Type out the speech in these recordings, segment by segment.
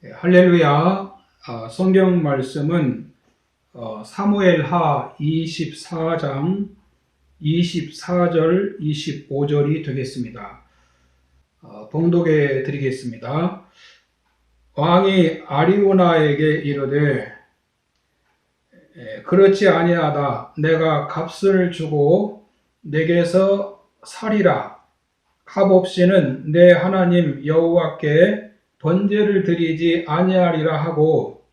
할렐루야. 성경 말씀은 사무엘하 24장 24절 25절이 되겠습니다. 봉독해 드리겠습니다. 왕이 아리우나에게 이르되 그렇지 아니하다. 내가 값을 주고 내게서 살이라. 값 없이는 내 하나님 여호와께 번제를 드리지 아니하리라 하고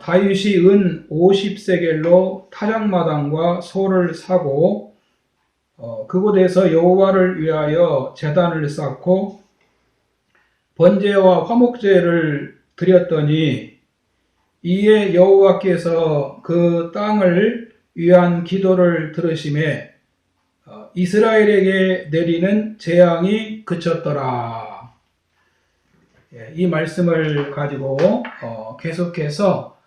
다윗이 은 50세겔로 타작마당과 소를 사고 그곳에서 여호와를 위하여 제단을 쌓고 번제와 화목제를 드렸더니 이에 여호와께서 그 땅을 위한 기도를 들으심에 이스라엘에게 내리는 재앙이 그쳤더라. 이 말씀을 가지고 계속해서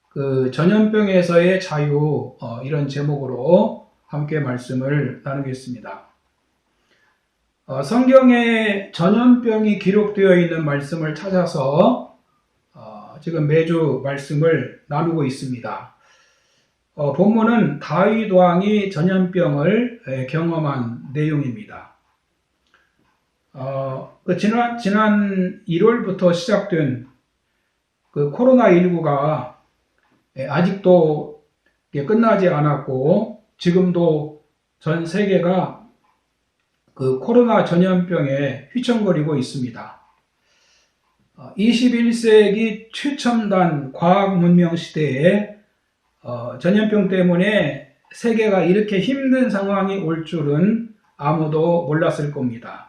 그 전염병에서의 자유 이런 제목으로 함께 말씀을 나누겠습니다. 성경에 전염병이 기록되어 있는 말씀을 찾아서 지금 매주 말씀을 나누고 있습니다. 본문은 다윗 왕이 전염병을 경험한 내용입니다. 지난 1월부터 시작된 그 코로나19가 아직도 끝나지 않았고 지금도 전 세계가 그 코로나 전염병에 휘청거리고 있습니다. 21세기 최첨단 과학 문명 시대에 전염병 때문에 세계가 이렇게 힘든 상황이 올 줄은 아무도 몰랐을 겁니다.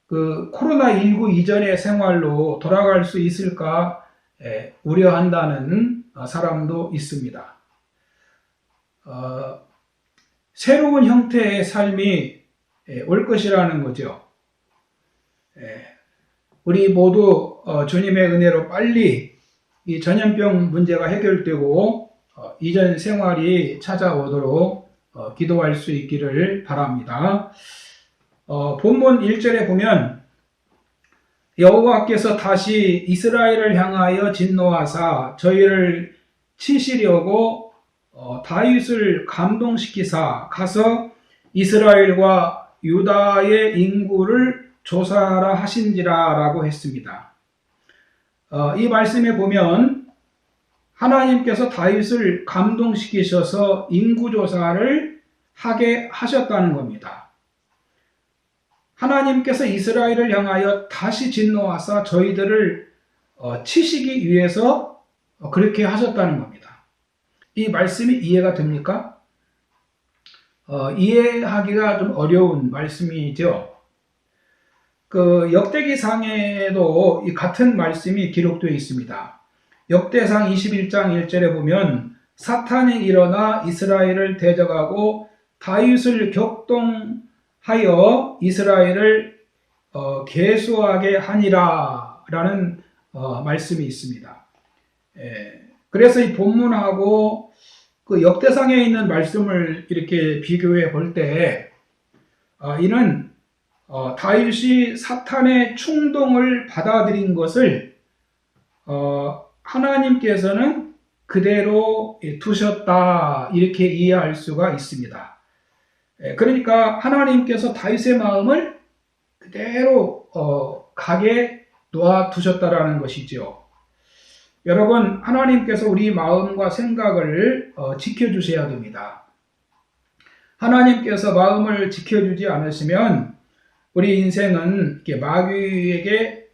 그 코로나19 이전의 생활로 돌아갈 수 있을까 우려한다는 사람도 있습니다. 새로운 형태의 삶이 올 것이라는 거죠. 우리 모두 주님의 은혜로 빨리 이 전염병 문제가 해결되고 이전 생활이 찾아오도록 기도할 수 있기를 바랍니다. 본문 1절에 보면 여호와께서 다시 이스라엘을 향하여 진노하사 저희를 치시려고 다윗을 감동시키사 가서 이스라엘과 유다의 인구를 조사하라 하신지라 라고 했습니다. 이 말씀에 보면 하나님께서 다윗을 감동시키셔서 인구조사를 하게 하셨다는 겁니다. 하나님께서 이스라엘을 향하여 다시 진노하사 저희들을 치시기 위해서 그렇게 하셨다는 겁니다. 이 말씀이 이해가 됩니까? 이해하기가 좀 어려운 말씀이죠. 그 역대기상에도 이 같은 말씀이 기록되어 있습니다. 역대상 21장 1절에 보면 사탄이 일어나 이스라엘을 대적하고 다윗을 격동하여 이스라엘을 계수하게 하니라 라는 말씀이 있습니다. 그래서 이 본문하고 그 역대상에 있는 말씀을 이렇게 비교해 볼 때 이는 다윗이 사탄의 충동을 받아들인 것을 하나님께서는 그대로 두셨다 이렇게 이해할 수가 있습니다. 그러니까 하나님께서 다윗의 마음을 그대로 가게 놓아두셨다라는 것이죠. 여러분, 하나님께서 우리 마음과 생각을 지켜주셔야 됩니다. 하나님께서 마음을 지켜주지 않으시면 우리 인생은 이렇게 마귀에게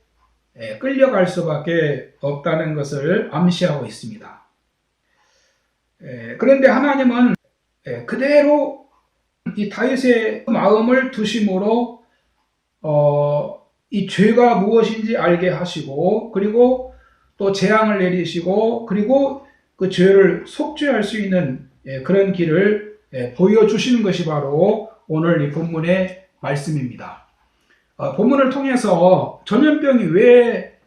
끌려갈 수밖에 없다는 것을 암시하고 있습니다. 그런데 하나님은 그대로 이 다윗의 마음을 두심으로 이 죄가 무엇인지 알게 하시고 그리고 또 재앙을 내리시고 그리고 그 죄를 속죄할 수 있는 그런 길을 보여주시는 것이 바로 오늘 이 본문의 말씀입니다. 본문을 통해서 전염병이 왜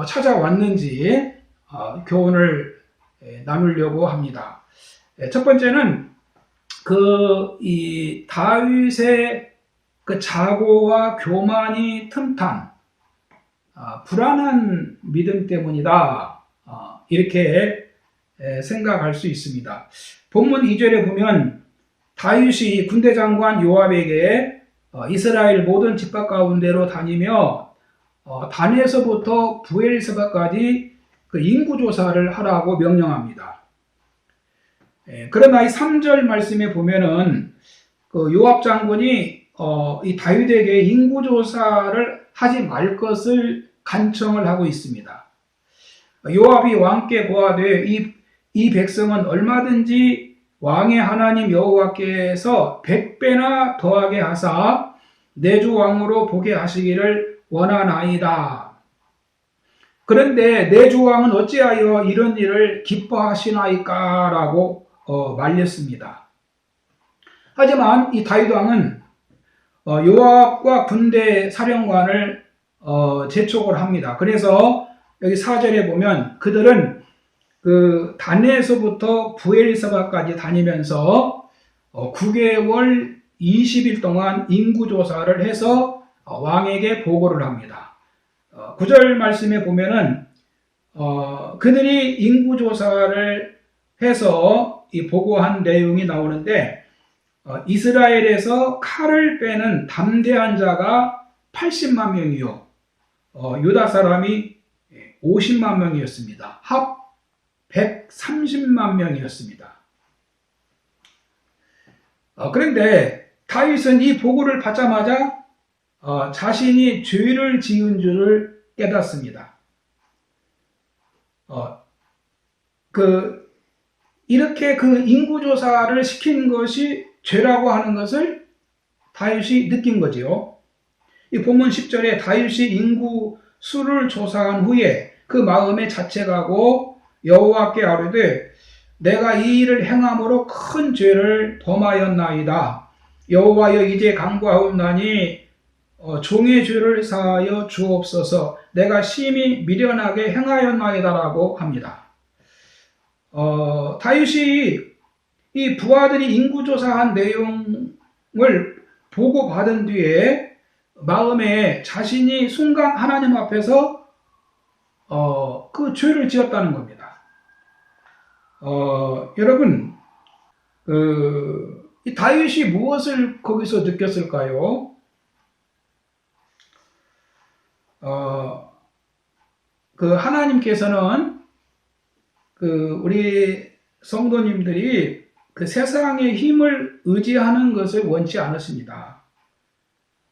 찾아왔는지 교훈을 나누려고 합니다. 첫 번째는 이 다윗의 그 자고와 교만이 틈탄 불안한 믿음 때문이다. 이렇게 생각할 수 있습니다. 본문 2절에 보면 다윗이 군대 장관 요압에게 이스라엘 모든 집합 가운데로 다니며 단에서부터 부엘세바까지 그 인구조사를 하라고 명령합니다. 그러나 이 3절 말씀에 보면은 그 요압 장군이 이 다윗에게 인구조사를 하지 말 것을 간청을 하고 있습니다. 요압이 왕께 고하되 이 백성은 얼마든지 왕의 하나님 여호와께서 100배나 더하게 하사 내 주 왕으로 보게 하시기를 원하나이다. 그런데 내 주 왕은 어찌하여 이런 일을 기뻐하시나이까? 라고 말렸습니다. 하지만 이 다윗 왕은 요압과 군대 사령관을 재촉을 합니다. 그래서 여기 4절에 보면 그들은 그 단에서부터 부엘세바까지 다니면서 9개월 20일 동안 인구조사를 해서 왕에게 보고를 합니다. 9절 말씀에 보면은 그들이 인구조사를 해서 이 보고한 내용이 나오는데 이스라엘에서 칼을 빼는 담대한 자가 80만 명이요 유다 사람이 50만 명이었습니다. 합 130만 명이었습니다. 그런데 다윗은 이 보고를 받자마자 자신이 죄를 지은 줄을 깨닫습니다. 이렇게 그 인구조사를 시킨 것이 죄라고 하는 것을 다윗이 느낀 거지요. 이 본문 10절에 다윗이 인구 수를 조사한 후에 그 마음에 자책하고 여호와께 아뢰되 내가 이 일을 행함으로 큰 죄를 범하였나이다. 여호와여 이제 간구하옵나니 종의 죄를 사하여 주옵소서. 내가 심히 미련하게 행하였나이다라고 합니다. 다윗이 이 부하들이 인구조사한 내용을 보고받은 뒤에 마음에 자신이 순간 하나님 앞에서 그 죄를 지었다는 겁니다. 여러분, 이 다윗이 무엇을 거기서 느꼈을까요? 그 하나님께서는 우리 성도님들이 그 세상의 힘을 의지하는 것을 원치 않으십니다.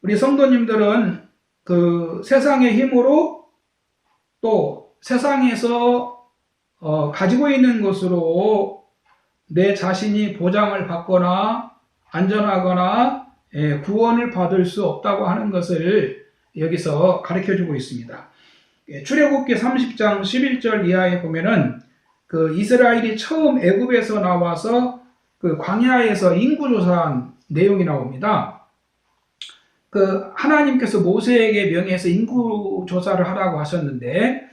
우리 성도님들은 그 세상의 힘으로 또 세상에서 가지고 있는 것으로 내 자신이 보장을 받거나 안전하거나 구원을 받을 수 없다고 하는 것을 여기서 가르쳐주고 있습니다. 출애굽기 30장 11절 이하에 보면은 그 이스라엘이 처음 애굽에서 나와서 그 광야에서 인구조사한 내용이 나옵니다. 그 하나님께서 모세에게 명해서 인구조사를 하라고 하셨는데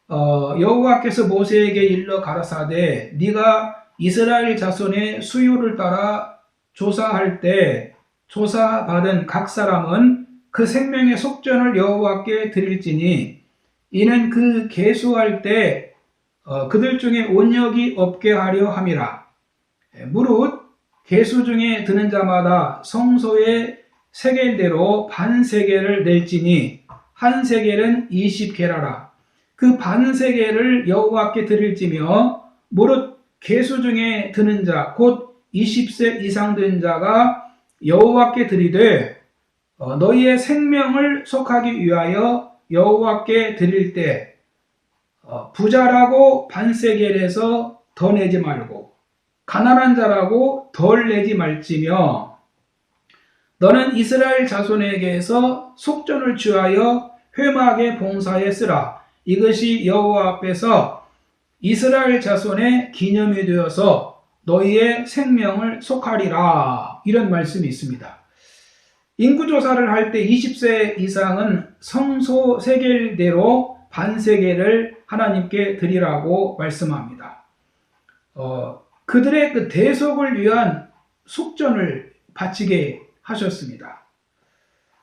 여호와께서 모세에게 일러 가라사대 네가 이스라엘 자손의 수요를 따라 조사할 때 조사받은 각 사람은 그 생명의 속전을 여호와께 드릴지니 이는 그 계수할 때 그들 중에 온역이 없게 하려 함이라. 무릇 계수 중에 드는 자마다 성소의 세겔대로 반 세겔을 낼지니 한 세겔은 20게라라. 그 반 세겔을 여호와께 드릴지며 무릇 계수 중에 드는 자 곧 20세 이상 된 자가 여호와께 드리되 너희의 생명을 속하기 위하여 여호와께 드릴 때 부자라고 반 세겔에서 더 내지 말고 가난한 자라고 덜 내지 말지며 너는 이스라엘 자손에게서 속전을 취하여 회막에 봉사에 쓰라. 이것이 여호와 앞에서 이스라엘 자손의 기념이 되어서 너희의 생명을 속하리라. 이런 말씀이 있습니다. 인구조사를 할 때 20세 이상은 성소 세겔대로 반 세겔을 하나님께 드리라고 말씀합니다. 그들의 그 대속을 위한 속전을 바치게 하셨습니다.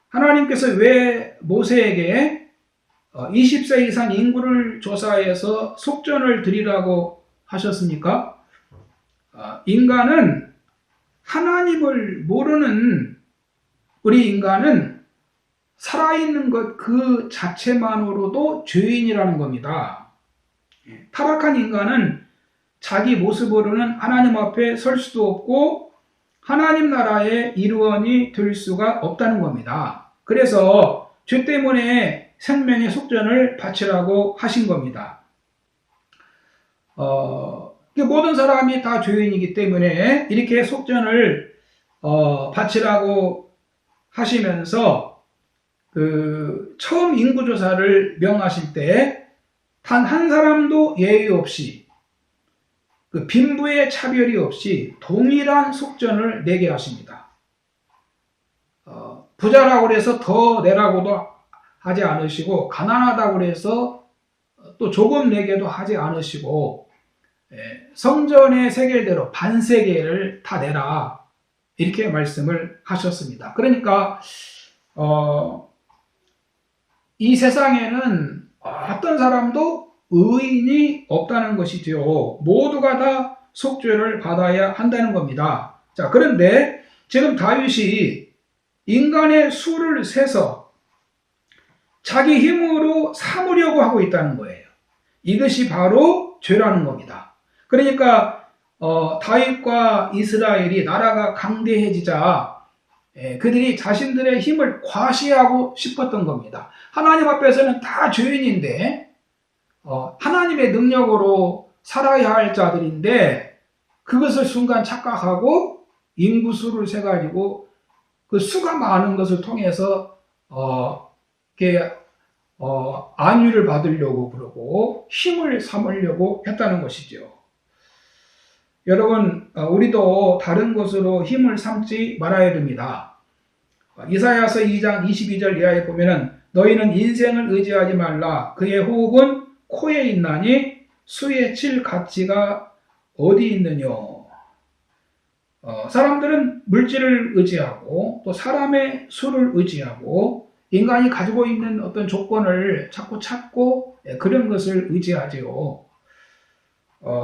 하나님께서 왜 모세에게 20세 이상 인구를 조사해서 속전을 드리라고 하셨습니까? 인간은 하나님을 모르는 우리 인간은 살아있는 것 그 자체만으로도 죄인이라는 겁니다. 타락한 인간은 자기 모습으로는 하나님 앞에 설 수도 없고 하나님 나라의 일원이 될 수가 없다는 겁니다. 그래서 죄 때문에 생명의 속전을 바치라고 하신 겁니다. 모든 사람이 다 죄인이기 때문에 이렇게 속전을 바치라고 하시면서 처음 인구조사를 명하실 때 단 한 사람도 예외 없이 빈부의 차별이 없이 동일한 속전을 내게 하십니다. 부자라고 해서 더 내라고도 하지 않으시고 가난하다고 해서 또 조금 내게도 하지 않으시고 성전의 세겔대로 반세겔을 다 내라 이렇게 말씀을 하셨습니다. 그러니까 이 세상에는 어떤 사람도 의인이 없다는 것이지요. 모두가 다 속죄를 받아야 한다는 겁니다. 자, 그런데 지금 다윗이 인간의 수를 세서 자기 힘으로 삼으려고 하고 있다는 거예요. 이것이 바로 죄라는 겁니다. 그러니까 다윗과 이스라엘이 나라가 강대해지자 그들이 자신들의 힘을 과시하고 싶었던 겁니다. 하나님 앞에서는 다 죄인인데 하나님의 능력으로 살아야 할 자들인데 그것을 순간 착각하고 인구수를 세가지고 그 수가 많은 것을 통해서 안위를 받으려고 그러고 힘을 삼으려고 했다는 것이죠. 여러분, 우리도 다른 것으로 힘을 삼지 말아야 됩니다. 이사야서 2장 22절 이하에 보면은 너희는 인생을 의지하지 말라. 그의 호흡은 코에 있나니 수에 칠 가치가 어디 있느냐. 사람들은 물질을 의지하고 또 사람의 수를 의지하고 인간이 가지고 있는 어떤 조건을 자꾸 찾고 그런 것을 의지하지요.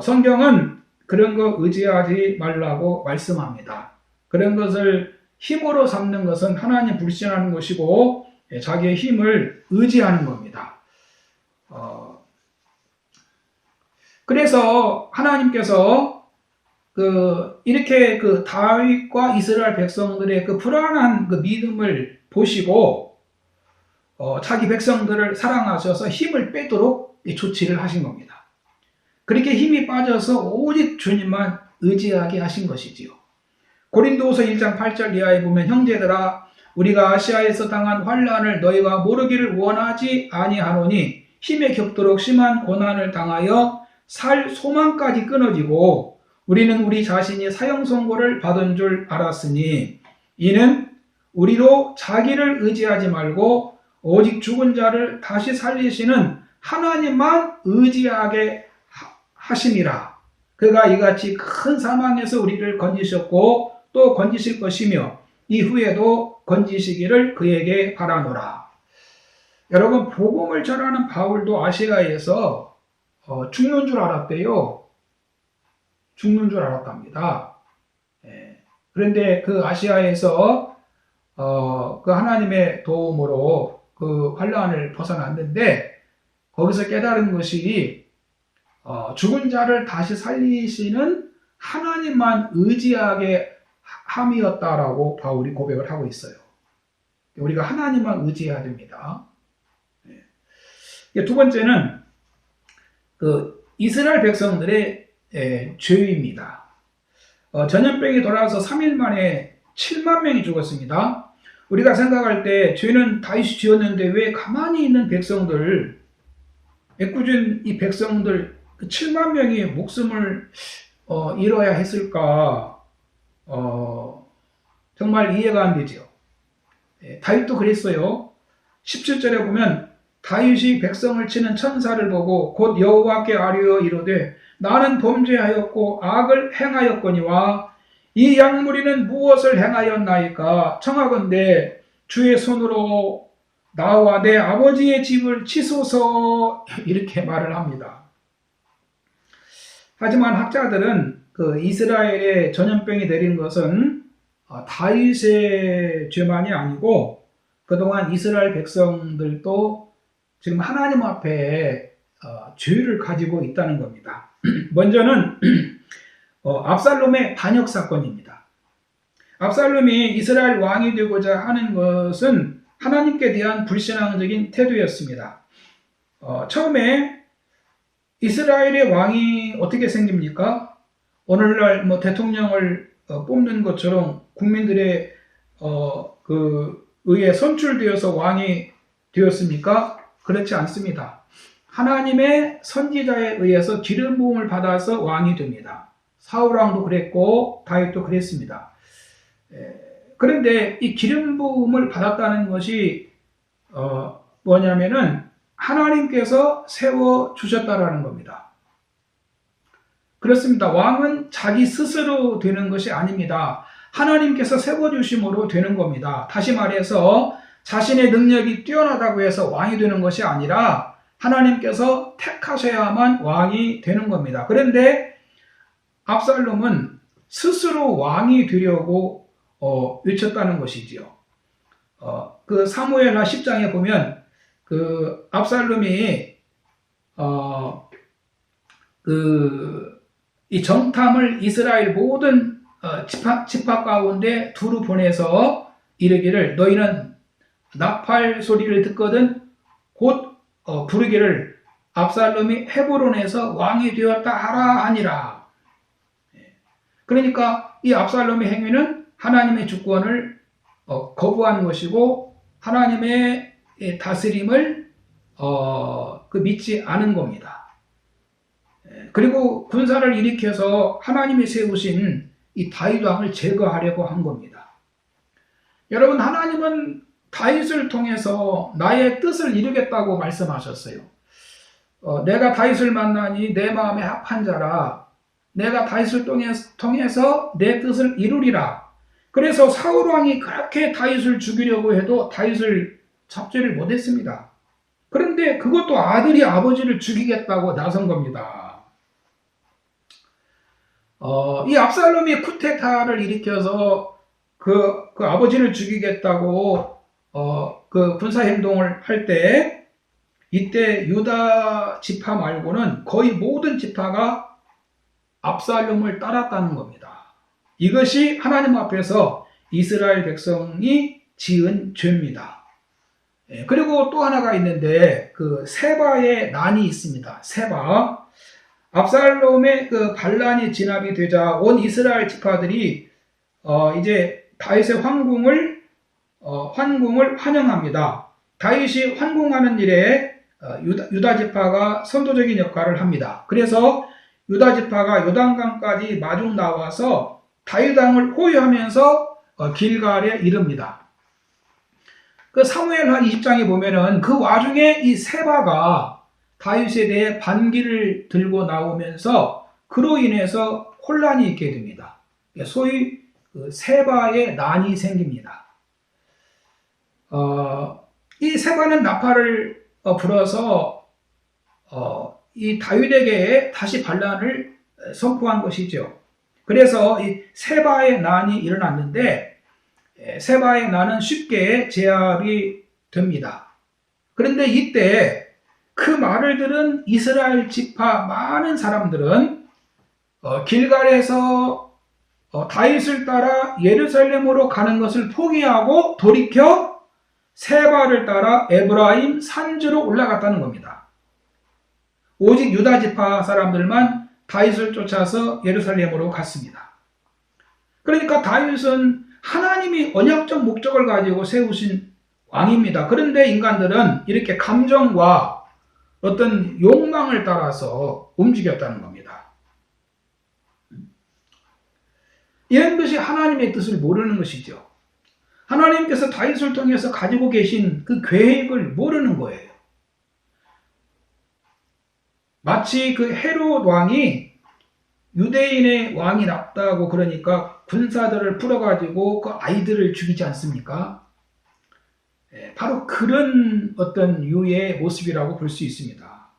성경은 그런 거 의지하지 말라고 말씀합니다. 그런 것을 힘으로 삼는 것은 하나님 불신하는 것이고 자기의 힘을 의지하는 겁니다. 그래서 하나님께서 이렇게 다윗과 이스라엘 백성들의 불안한 믿음을 보시고 자기 백성들을 사랑하셔서 힘을 빼도록 조치를 하신 겁니다. 그렇게 힘이 빠져서 오직 주님만 의지하게 하신 것이지요. 고린도후서 1장 8절 이하에 보면 형제들아 우리가 아시아에서 당한 환난을 너희가 모르기를 원하지 아니하노니 힘에 겹도록 심한 고난을 당하여 살 소망까지 끊어지고 우리는 우리 자신이 사형 선고를 받은 줄 알았으니 이는 우리로 자기를 의지하지 말고 오직 죽은 자를 다시 살리시는 하나님만 의지하게 하심이라. 그가 이같이 큰 사망에서 우리를 건지셨고 또 건지실 것이며 이후에도 건지시기를 그에게 바라노라. 여러분, 복음을 전하는 바울도 아시아에서 죽는 줄 알았대요. 죽는 줄 알았답니다. 그런데 그 아시아에서 그 하나님의 도움으로 그 환난을 벗어났는데 거기서 깨달은 것이 죽은 자를 다시 살리시는 하나님만 의지하게 함이었다라고 바울이 고백을 하고 있어요. 우리가 하나님만 의지해야 됩니다. 두 번째는 이스라엘 백성들의 죄입니다. 전염병이 돌아와서 3일 만에 7만 명이 죽었습니다. 우리가 생각할 때 죄는 다윗이 지었는데 왜 가만히 있는 백성들, 애꿎은 이 백성들 7만 명이 목숨을 잃어야 했을까? 정말 이해가 안 되죠. 다윗도 그랬어요. 17절에 보면 다윗이 백성을 치는 천사를 보고 곧 여호와께 아뢰어 이르되 나는 범죄하였고 악을 행하였거니와 이 양무리는 무엇을 행하였나이까 청하건대 주의 손으로 나와 내 아버지의 집을 치소서 이렇게 말을 합니다. 하지만 학자들은 그 이스라엘의 전염병이 내린 것은 다윗의 죄만이 아니고 그동안 이스라엘 백성들도 지금 하나님 앞에 죄를 가지고 있다는 겁니다. 먼저는 압살롬의 반역 사건입니다. 압살롬이 이스라엘 왕이 되고자 하는 것은 하나님께 대한 불신앙적인 태도였습니다. 처음에 이스라엘의 왕이 어떻게 생깁니까? 오늘날 대통령을 뽑는 것처럼 국민들의 의해 선출되어서 왕이 되었습니까? 그렇지 않습니다. 하나님의 선지자에 의해서 기름 부음을 받아서 왕이 됩니다. 사울 왕도 그랬고 다윗도 그랬습니다. 그런데 이 기름 부음을 받았다는 것이 뭐냐면은 하나님께서 세워 주셨다라는 겁니다. 그렇습니다. 왕은 자기 스스로 되는 것이 아닙니다. 하나님께서 세워 주심으로 되는 겁니다. 다시 말해서 자신의 능력이 뛰어나다고 해서 왕이 되는 것이 아니라 하나님께서 택하셔야만 왕이 되는 겁니다. 그런데 압살롬은 스스로 왕이 되려고 외쳤다는 것이지요. 그 사무엘하 10장에 보면 그 압살롬이 이 정탐을 이스라엘 모든 지파 가운데 두루 보내서 이르기를 너희는 나팔 소리를 듣거든 곧 부르기를 압살롬이 헤브론에서 왕이 되었다 하라 하니라. 그러니까 이 압살롬의 행위는 하나님의 주권을 거부하는 것이고 하나님의 다스림을 믿지 않은 겁니다. 그리고 군사를 일으켜서 하나님이 세우신 이 다윗 왕을 제거하려고 한 겁니다. 여러분, 하나님은 다윗을 통해서 나의 뜻을 이루겠다고 말씀하셨어요. 내가 다윗을 만나니 내 마음에 합한 자라. 내가 다윗을 통해서 내 뜻을 이루리라. 그래서 사울 왕이 그렇게 다윗을 죽이려고 해도 다윗을 잡지를 못했습니다. 그런데 그것도 아들이 아버지를 죽이겠다고 나선 겁니다. 이 압살롬이 쿠데타를 일으켜서 그 아버지를 죽이겠다고 그 군사 행동을 할 때 이때 유다 지파 말고는 거의 모든 지파가 압살롬을 따랐다는 겁니다. 이것이 하나님 앞에서 이스라엘 백성이 지은 죄입니다. 그리고 또 하나가 있는데 그 세바의 난이 있습니다. 세바. 압살롬의 그 반란이 진압이 되자 온 이스라엘 지파들이 이제 다윗의 환궁을 환영합니다. 다윗이 환궁하는 일에 유다 지파가 선도적인 역할을 합니다. 그래서 유다 지파가 요단강까지 마중 나와서 다윗 왕을 호위하면서 길갈에 이릅니다. 그 사무엘하 20장에 보면은 그 와중에 이 세바가 다윗에 대해 반기를 들고 나오면서 그로 인해서 혼란이 있게 됩니다. 소위 세바의 난이 생깁니다. 이 세바는 나팔을 불어서 이 다윗에게 다시 반란을 선포한 것이죠. 그래서 이 세바의 난이 일어났는데 세바의 난은 쉽게 제압이 됩니다. 그런데 이때 그 말을 들은 이스라엘 지파 많은 사람들은 길갈에서 다윗을 따라 예루살렘으로 가는 것을 포기하고 돌이켜 세바를 따라 에브라임 산지로 올라갔다는 겁니다. 오직 유다 지파 사람들만 다윗을 쫓아서 예루살렘으로 갔습니다. 그러니까 다윗은 하나님이 언약적 목적을 가지고 세우신 왕입니다. 그런데 인간들은 이렇게 감정과 어떤 욕망을 따라서 움직였다는 겁니다. 이런 것이 하나님의 뜻을 모르는 것이죠. 하나님께서 다윗을 통해서 가지고 계신 그 계획을 모르는 거예요. 마치 그 헤롯 왕이 유대인의 왕이 낫다고 그러니까 군사들을 풀어가지고 그 아이들을 죽이지 않습니까? 바로 그런 어떤 유의 모습이라고 볼 수 있습니다.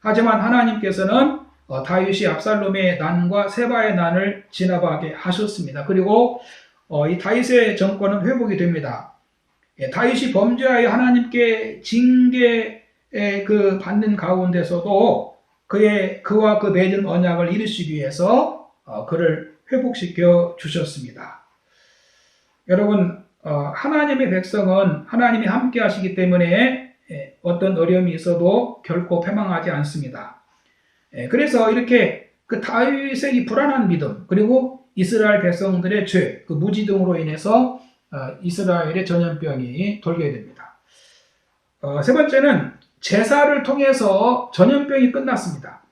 하지만 하나님께서는 다윗이 압살롬의 난과 세바의 난을 지나가게 하셨습니다. 그리고 이 다윗의 정권은 회복이 됩니다. 다윗이 범죄하여 하나님께 징계 받는 가운데서도 그와 그 맺은 언약을 이루시기 위해서 그를 회복시켜 주셨습니다. 여러분, 하나님의 백성은 하나님이 함께 하시기 때문에 어떤 어려움이 있어도 결코 패망하지 않습니다. 그래서 이렇게 그 다윗의 이 불안한 믿음, 그리고 이스라엘 백성들의 죄, 그 무지 등으로 인해서 이스라엘의 전염병이 돌게 됩니다. 세 번째는 제사를 통해서 전염병이 끝났습니다.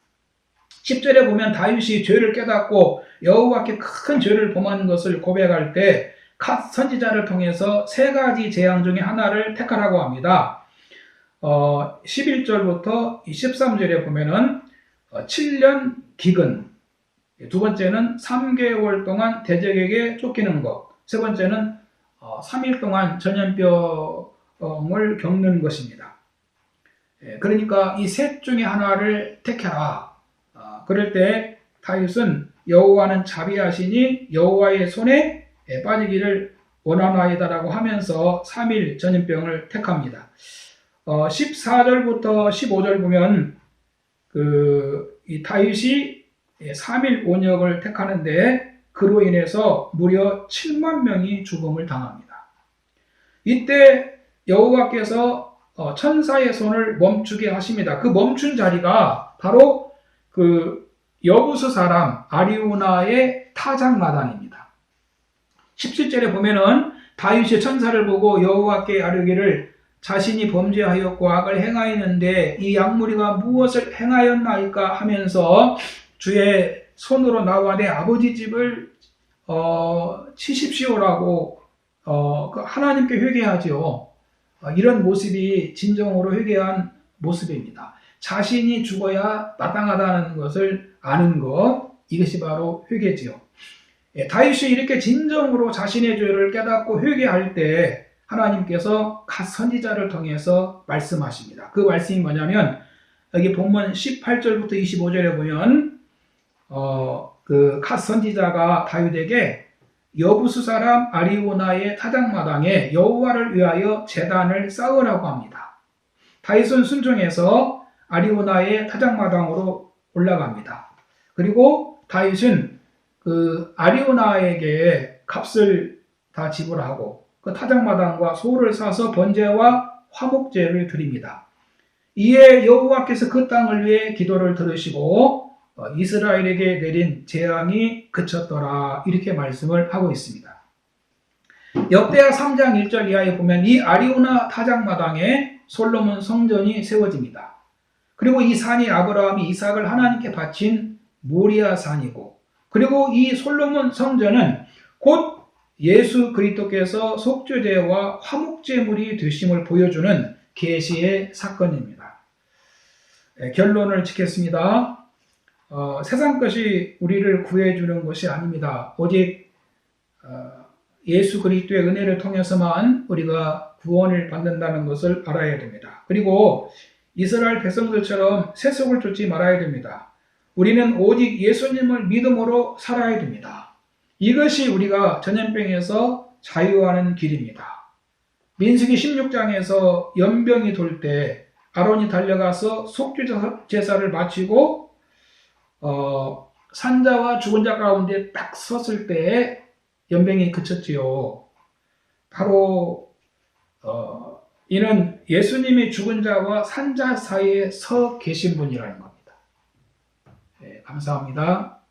10절에 보면 다윗이 죄를 깨닫고 여호와께 큰 죄를 범한 것을 고백할 때 갓 선지자를 통해서 세 가지 재앙 중에 하나를 택하라고 합니다. 11절부터 13절에 보면은 7년 기근, 두 번째는 3개월 동안 대적에게 쫓기는 것, 세 번째는 3일 동안 전염병을 겪는 것입니다. 그러니까 이 셋 중에 하나를 택해라. 그럴 때 다윗은 여호와는 자비하시니 여호와의 손에 빠지기를 원하나이다라고 하면서 3일 전염병을 택합니다. 14절부터 15절 보면 이 다윗이 3일 온역을 택하는데 그로 인해서 무려 7만 명이 죽음을 당합니다. 이때 여호와께서 천사의 손을 멈추게 하십니다. 그 멈춘 자리가 바로 그 여부스 사람 아리우나의 타작마당입니다. 17절에 보면은 다윗이 천사를 보고 여호와께 아뢰기를 자신이 범죄하였고 악을 행하였는데 이 양무리가 무엇을 행하였나이까 하면서 주의 손으로 나와 내 아버지 집을 치십시오라고 하나님께 회개하죠. 이런 모습이 진정으로 회개한 모습입니다. 자신이 죽어야 마땅하다는 것을 아는 것, 이것이 바로 회개지요. 다윗이 이렇게 진정으로 자신의 죄를 깨닫고 회개할 때 하나님께서 갓 선지자를 통해서 말씀하십니다. 그 말씀이 뭐냐면 여기 본문 18절부터 25절에 보면 그 갓 선지자가 다윗에게 여부스 사람 아리오나의 타작마당에 여호와를 위하여 제단을 쌓으라고 합니다. 다윗은 순종해서 아리오나의 타작마당으로 올라갑니다. 그리고 다윗은 그 아리오나에게 값을 다 지불하고 그 타작마당과 소를 사서 번제와 화목제를 드립니다. 이에 여호와께서 그 땅을 위해 기도를 들으시고 이스라엘에게 내린 재앙이 그쳤더라, 이렇게 말씀을 하고 있습니다. 역대하 3장 1절 이하에 보면 이 아리오나 타작마당에 솔로몬 성전이 세워집니다. 그리고 이 산이 아브라함이 이삭을 하나님께 바친 모리아 산이고, 그리고 이 솔로몬 성전은 곧 예수 그리스도께서 속죄제와 화목제물이 되심을 보여주는 계시의 사건입니다. 결론을 짓겠습니다. 세상 것이 우리를 구해주는 것이 아닙니다. 오직 예수 그리스도의 은혜를 통해서만 우리가 구원을 받는다는 것을 알아야 됩니다. 그리고 이스라엘 백성들처럼 세속을 쫓지 말아야 됩니다. 우리는 오직 예수님을 믿음으로 살아야 됩니다. 이것이 우리가 전염병에서 자유하는 길입니다. 민수기 16장에서 연병이 돌 때 아론이 달려가서 속죄제사를 마치고 산자와 죽은 자 가운데 딱 섰을 때 연병이 그쳤지요. 바로 이는 예수님이 죽은 자와 산자 사이에 서 계신 분이라는 겁니다. 네, 감사합니다.